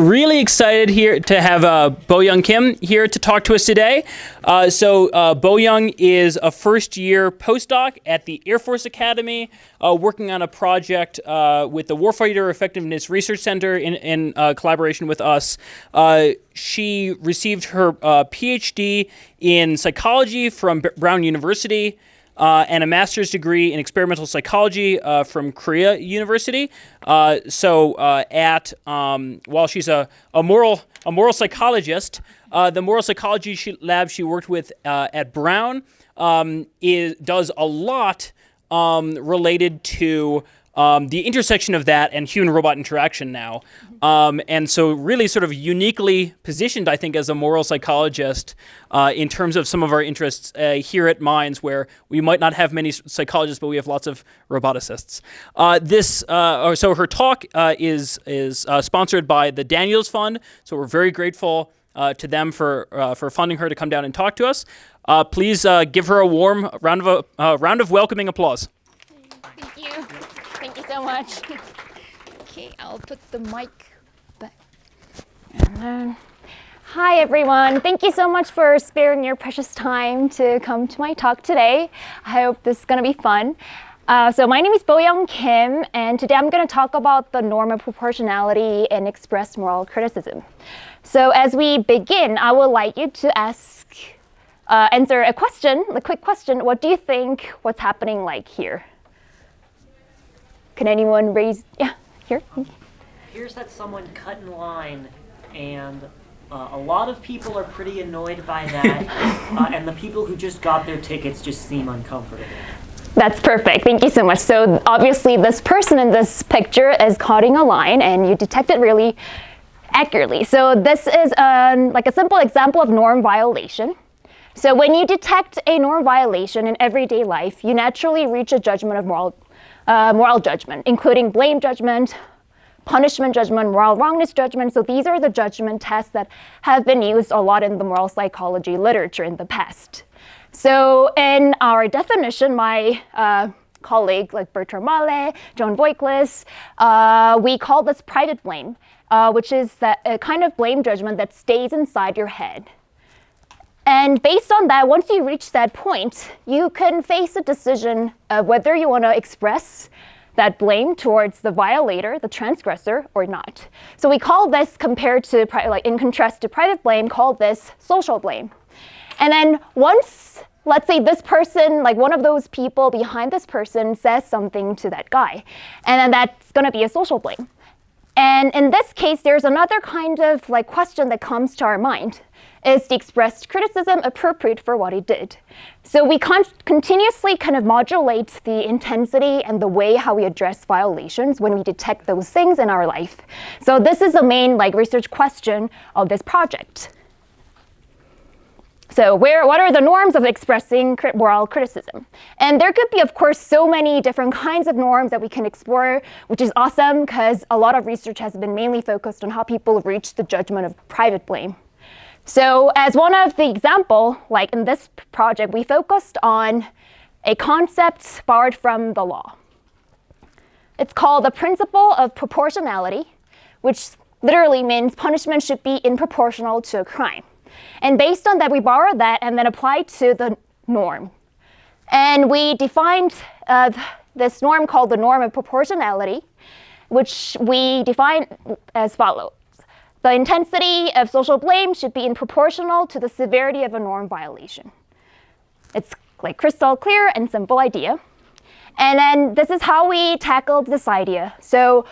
Really excited here to have Bo-Young Kim here to talk to us today. Bo-Young is a first-year postdoc at the Air Force Academy, working on a project with the Warfighter Effectiveness Research Center in collaboration with us. She received her PhD in psychology from Brown University, and a master's degree in experimental psychology from Korea University. While she's a moral psychologist, the moral psychology lab she worked with at Brown does a lot related to the intersection of that and human-robot interaction now. And so really sort of uniquely positioned, I think, as a moral psychologist in terms of some of our interests here at Minds, where we might not have many psychologists, but we have lots of roboticists. So her talk is sponsored by the Daniels Fund, so we're very grateful to them for funding her to come down and talk to us. Please give her a warm round of welcoming applause. Thank you. Thank you so much. Okay, I'll put the mic back. And then, hi everyone. Thank you so much for sparing your precious time to come to my talk today. I hope this is going to be fun. So my name is Bo-Young Kim, and today I'm going to talk about the norm of proportionality and expressed moral criticism. So as we begin, I would like you to answer a quick question. What do you think what's happening like here? Can anyone raise, here? Here's that someone cut in line, and a lot of people are pretty annoyed by that, and the people who just got their tickets just seem uncomfortable. That's perfect, thank you so much. So obviously this person in this picture is cutting a line, and you detect it really accurately. So this is like a simple example of norm violation. So when you detect a norm violation in everyday life, you naturally reach a judgment of moral judgment, including blame judgment, punishment judgment, moral wrongness judgment. So these are the judgment tests that have been used a lot in the moral psychology literature in the past. So in our definition, my colleague like Bertrand Mallet, John Voigtlis, we call this private blame, which is a kind of blame judgment that stays inside your head. And based on that, once you reach that point, you can face a decision of whether you want to express that blame towards the violator, the transgressor, or not. So we call this, in contrast to private blame, call this social blame. And then once, let's say this person, like one of those people behind this person says something to that guy, and then that's going to be a social blame. And in this case, there's another kind of question that comes to our mind. Is the expressed criticism appropriate for what he did? So we continuously kind of modulate the intensity and the way how we address violations when we detect those things in our life. So this is the main research question of this project. So what are the norms of expressing moral criticism? And there could be, of course, so many different kinds of norms that we can explore, which is awesome because a lot of research has been mainly focused on how people reach the judgment of private blame. So as one of the example, like in this project, we focused on a concept borrowed from the law. It's called the principle of proportionality, which literally means punishment should be proportional to a crime. And based on that, we borrowed that and then applied to the norm. And we defined this norm called the norm of proportionality, which we define as follows. The intensity of social blame should be proportional to the severity of a norm violation. It's crystal clear and simple idea. And then this is how we tackled this idea. So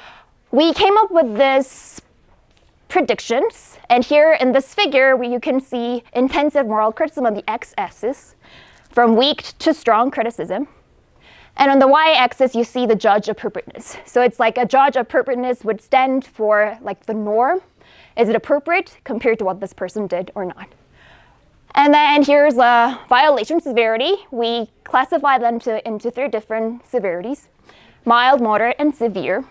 we came up with this predictions. And here in this figure, you can see intensive moral criticism on the x-axis, from weak to strong criticism. And on the y-axis, you see the judge appropriateness. So it's like a judge appropriateness would stand for the norm. Is it appropriate compared to what this person did or not? And then here's a violation severity. We classify them into 3 different severities: mild, moderate, and severe.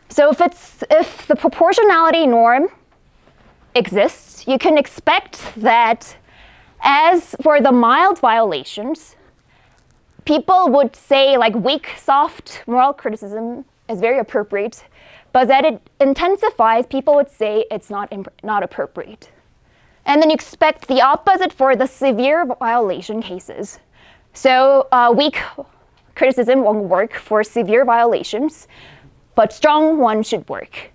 So if the proportionality norm exists, you can expect that as for the mild violations, people would say weak, soft moral criticism is very appropriate. but as it intensifies, people would say it's not appropriate. And then you expect the opposite for the severe violation cases. So weak criticism won't work for severe violations, but strong one should work.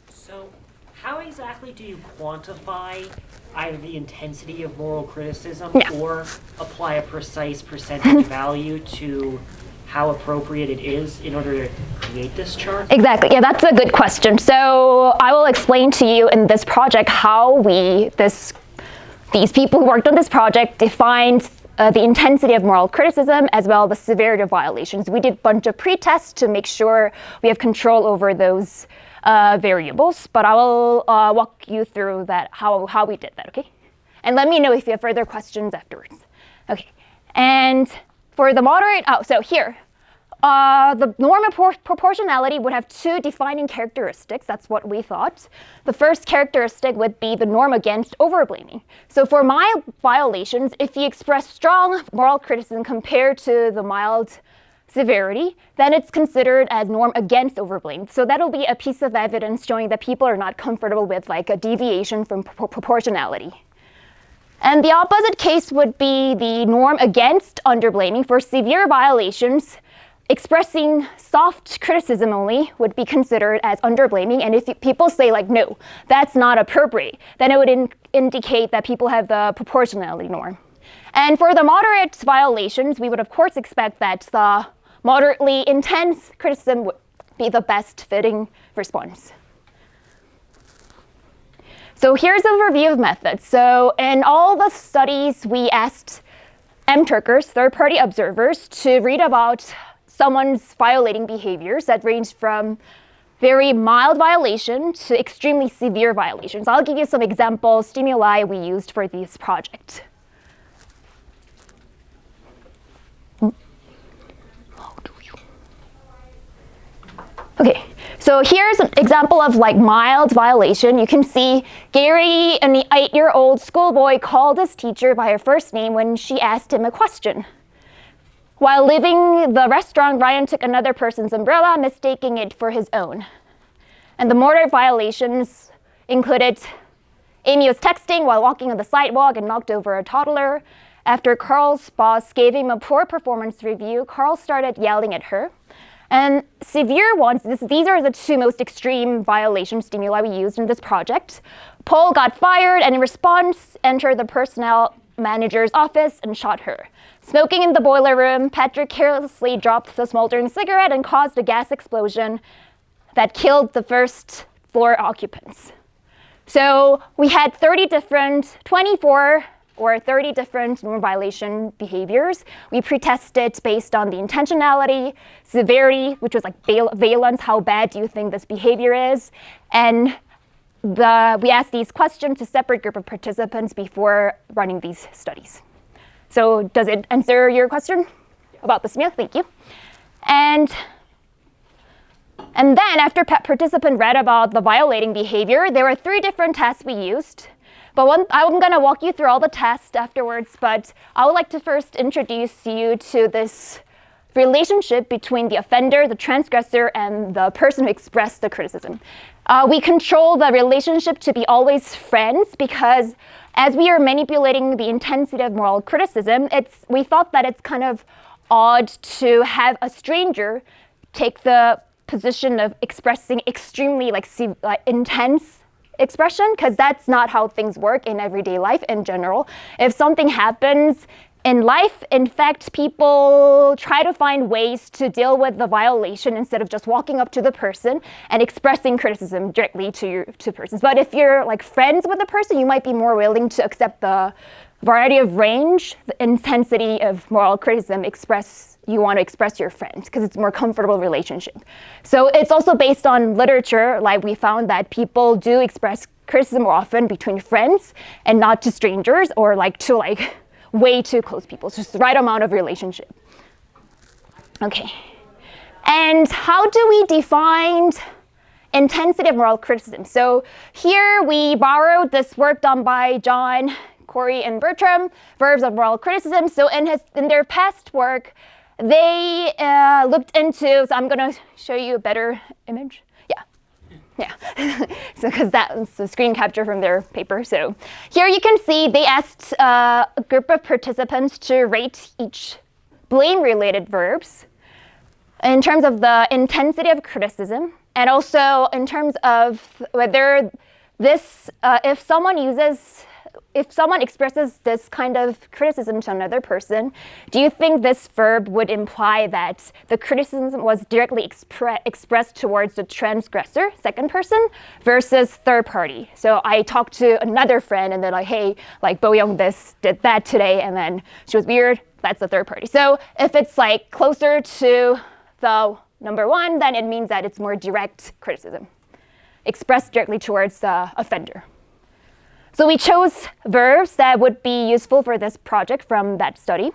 So how exactly do you quantify either the intensity of moral criticism or apply a precise percentage value to how appropriate it is in order to create this chart? Exactly. Yeah, that's a good question. So I will explain to you in this project how these people who worked on this project defined the intensity of moral criticism as well as the severity of violations. We did a bunch of pre-tests to make sure we have control over those variables, but I will walk you through that, how we did that, okay? And let me know if you have further questions afterwards. Okay, and for the moderate, so here, the norm of proportionality would have two defining characteristics. That's what we thought. The first characteristic would be the norm against overblaming. So for mild violations, if you express strong moral criticism compared to the mild severity, then it's considered as norm against overblaming. So that'll be a piece of evidence showing that people are not comfortable with like a deviation from proportionality. And the opposite case would be the norm against underblaming. For severe violations, expressing soft criticism only would be considered as underblaming. And if people say like, no, that's not appropriate, then it would indicate that people have the proportionality norm. And for the moderate violations, we would of course expect that the moderately intense criticism would be the best fitting response. So here's a review of methods. So in all the studies, we asked M-Turkers, third-party observers, to read about someone's violating behaviors that range from very mild violation to extremely severe violations. I'll give you some example stimuli we used for this project. Okay, so here's an example of like mild violation. You can see Gary, an 8-year-old schoolboy, called his teacher by her first name when she asked him a question. While leaving the restaurant, Ryan took another person's umbrella, mistaking it for his own. And the moderate violations included Amy was texting while walking on the sidewalk and knocked over a toddler. After Carl's boss gave him a poor performance review, Carl started yelling at her. And severe ones, these are the two most extreme violation stimuli we used in this project. Paul got fired and in response entered the personnel manager's office and shot her. Smoking in the boiler room, Patrick carelessly dropped the smoldering cigarette and caused a gas explosion that killed the first floor occupants. So we had 24 or 30 different norm violation behaviors. We pre-tested based on the intentionality, severity, which was like valence, how bad do you think this behavior is, and we asked these questions to separate group of participants before running these studies. So does it answer your question about the SMEA? Thank you. And then after participant read about the violating behavior, there were 3 different tests we used. But I'm going to walk you through all the tests afterwards, but I would like to first introduce you to this relationship between the offender, the transgressor, and the person who expressed the criticism. We control the relationship to be always friends because as we are manipulating the intensity of moral criticism, we thought that it's kind of odd to have a stranger take the position of expressing extremely intense expression, because that's not how things work in everyday life in general. If something happens in life, in fact, people try to find ways to deal with the violation instead of just walking up to the person and expressing criticism directly to persons. But if you're like friends with the person, you might be more willing to accept the variety of range, the intensity of moral criticism you want to express your friends because it's a more comfortable relationship. So it's also based on literature. Like we found that people do express criticism more often between friends and not to strangers or to way too close people. It's just the right amount of relationship. Okay. And how do we define intensity of moral criticism? So here we borrowed this work done by John, Corey, and Bertram, Verbs of Moral Criticism. So in their past work, they looked into, so I'm going to show you a better image. Yeah, so because that's a screen capture from their paper. So here you can see they asked a group of participants to rate each blame-related verbs in terms of the intensity of criticism, and also in terms of whether this, if someone expresses this kind of criticism to another person, do you think this verb would imply that the criticism was directly expressed towards the transgressor, second person, versus third party? So I talked to another friend and they're like, hey, like Bo-young did that today, and then she was weird, that's the third party. So if it's like closer to the number one, then it means that it's more direct criticism, expressed directly towards the offender. So we chose verbs that would be useful for this project from that study.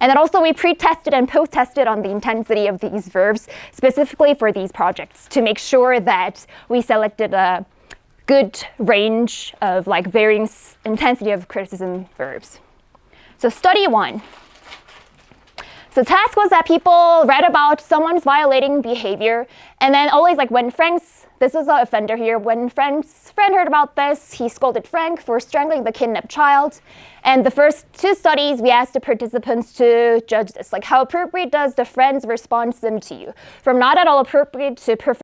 And then also we pre-tested and post-tested on the intensity of these verbs specifically for these projects to make sure that we selected a good range of like varying intensity of criticism verbs. So study 1. So the task was that people read about someone's violating behavior, and then always like when this is an offender here, when Frank's friend heard about this, he scolded Frank for strangling the kidnapped child. And the first 2 studies, we asked the participants to judge this, like how appropriate does the friend's response seem to you? From not at all appropriate to